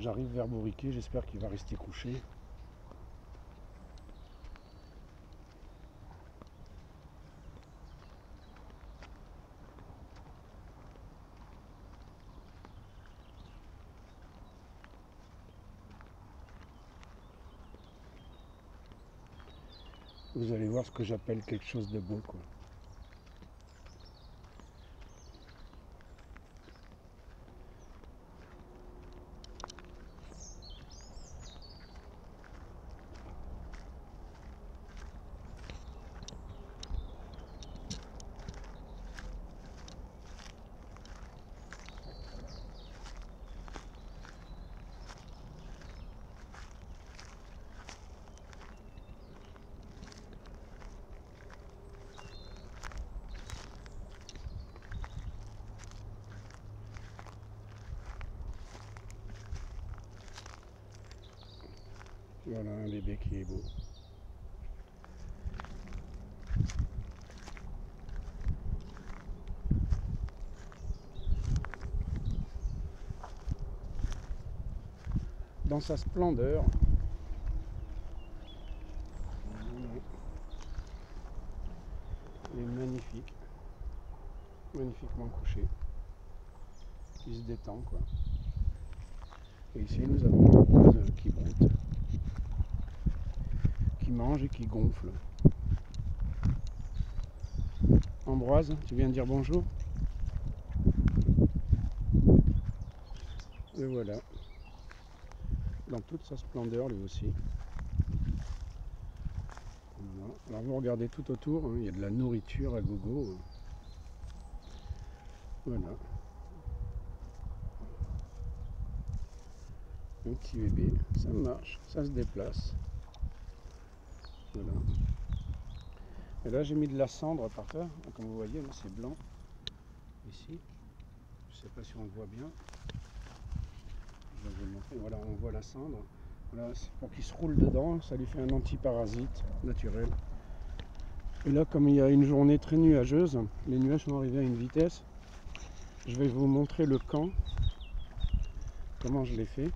J'arrive vers Bourriquet, j'espère qu'il va rester couché. Vous allez voir ce que j'appelle quelque chose de beau, quoi. Voilà un bébé qui est beau. Dans sa splendeur. Il est magnifique. Magnifiquement couché. Il se détend, quoi. Et ici nous avons l'Ambroise qui broute, qui mange et qui gonfle. Ambroise, tu viens de dire bonjour? Et voilà. Dans toute sa splendeur lui aussi. Voilà. Alors vous regardez tout autour, hein, il y a de la nourriture à gogo. Voilà. Un petit bébé, ça marche, ça se déplace. Voilà. Et là j'ai mis de la cendre par terre, comme vous voyez, là c'est blanc. Ici, je ne sais pas si on le voit bien. Je vais vous le montrer. Voilà, on voit la cendre. Voilà, c'est pour qu'il se roule dedans, ça lui fait un antiparasite naturel. Et là, comme il y a une journée très nuageuse, les nuages sont arrivés à une vitesse. Je vais vous montrer le camp, comment je l'ai fait.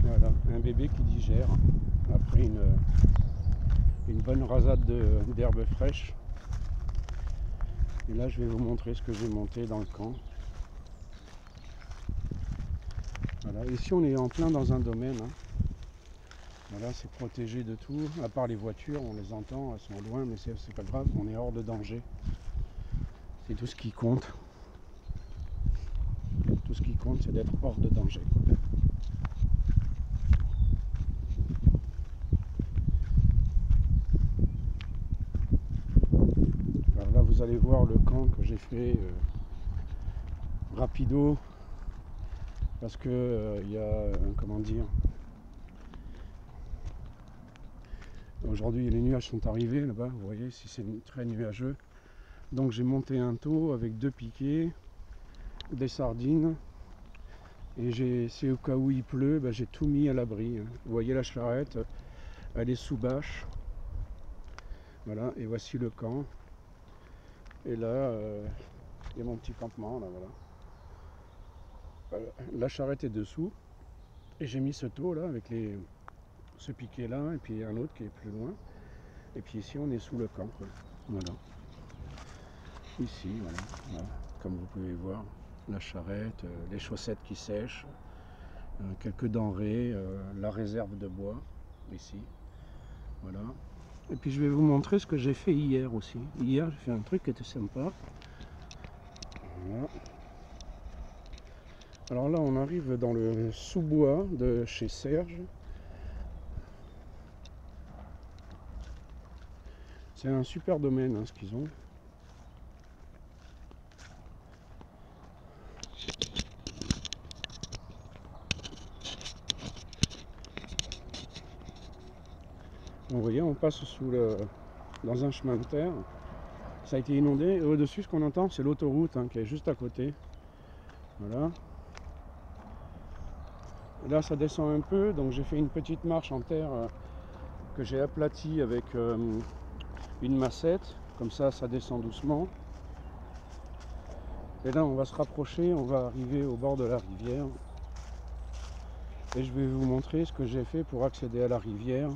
Voilà, un bébé qui digère après une bonne rasade d'herbes fraîches. Et là, je vais vous montrer ce que j'ai monté dans le camp. Voilà, ici on est en plein dans un domaine. Hein. Voilà, c'est protégé de tout, à part les voitures, on les entend, elles sont loin, mais c'est pas grave, on est hors de danger. C'est tout ce qui compte. Tout ce qui compte, c'est d'être hors de danger. Alors là, vous allez voir le camp que j'ai fait rapido, parce que il y a, comment dire, aujourd'hui les nuages sont arrivés là-bas, vous voyez, si c'est très nuageux. Donc j'ai monté un taux avec 2 piquets, des sardines, et c'est au cas où il pleut, j'ai tout mis à l'abri. Hein. Vous voyez la charrette, elle est sous bâche. Voilà, et voici le camp. Et là, il y a mon petit campement, là, voilà. Voilà. La charrette est dessous, et j'ai mis ce taux là avec ce piquet là, et puis un autre qui est plus loin. Et puis ici, on est sous le camp, quoi. Voilà. Ici, voilà, voilà. Comme vous pouvez voir, la charrette, les chaussettes qui sèchent, quelques denrées, la réserve de bois, ici. Voilà. Et puis je vais vous montrer ce que j'ai fait hier aussi. Hier, j'ai fait un truc qui était sympa. Voilà. Alors là, on arrive dans le sous-bois de chez Serge. C'est un super domaine, hein, ce qu'ils ont. Vous voyez, on passe dans un chemin de terre. Ça a été inondé. Et au-dessus, ce qu'on entend, c'est l'autoroute hein, qui est juste à côté. Voilà. Et là, ça descend un peu. Donc, j'ai fait une petite marche en terre que j'ai aplatie avec une massette. Comme ça, ça descend doucement. Et là on va se rapprocher, on va arriver au bord de la rivière. Et je vais vous montrer ce que j'ai fait pour accéder à la rivière.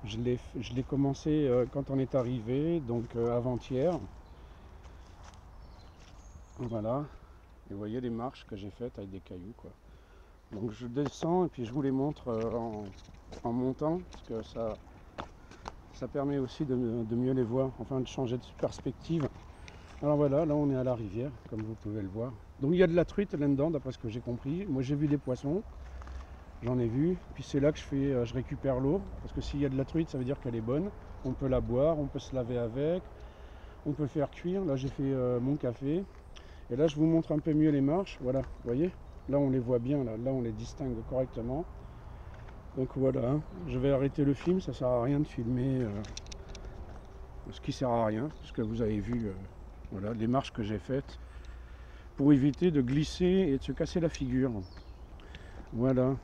Je l'ai commencé quand on est arrivé, donc avant-hier. Voilà. Et vous voyez les marches que j'ai faites avec des cailloux, quoi. Donc je descends et puis je vous les montre en montant, parce que ça permet aussi de mieux les voir, enfin de changer de perspective. Alors voilà, là on est à la rivière, comme vous pouvez le voir. Donc il y a de la truite là-dedans, d'après ce que j'ai compris. Moi j'ai vu des poissons, j'en ai vu. Puis c'est là que je récupère l'eau, parce que s'il y a de la truite, ça veut dire qu'elle est bonne. On peut la boire, on peut se laver avec, on peut faire cuire. Là j'ai fait mon café. Et là je vous montre un peu mieux les marches, voilà, vous voyez. Là on les voit bien, là on les distingue correctement. Donc voilà, je vais arrêter le film, ça sert à rien de filmer ce qui sert à rien, parce que vous avez vu voilà, les marches que j'ai faites pour éviter de glisser et de se casser la figure. Voilà.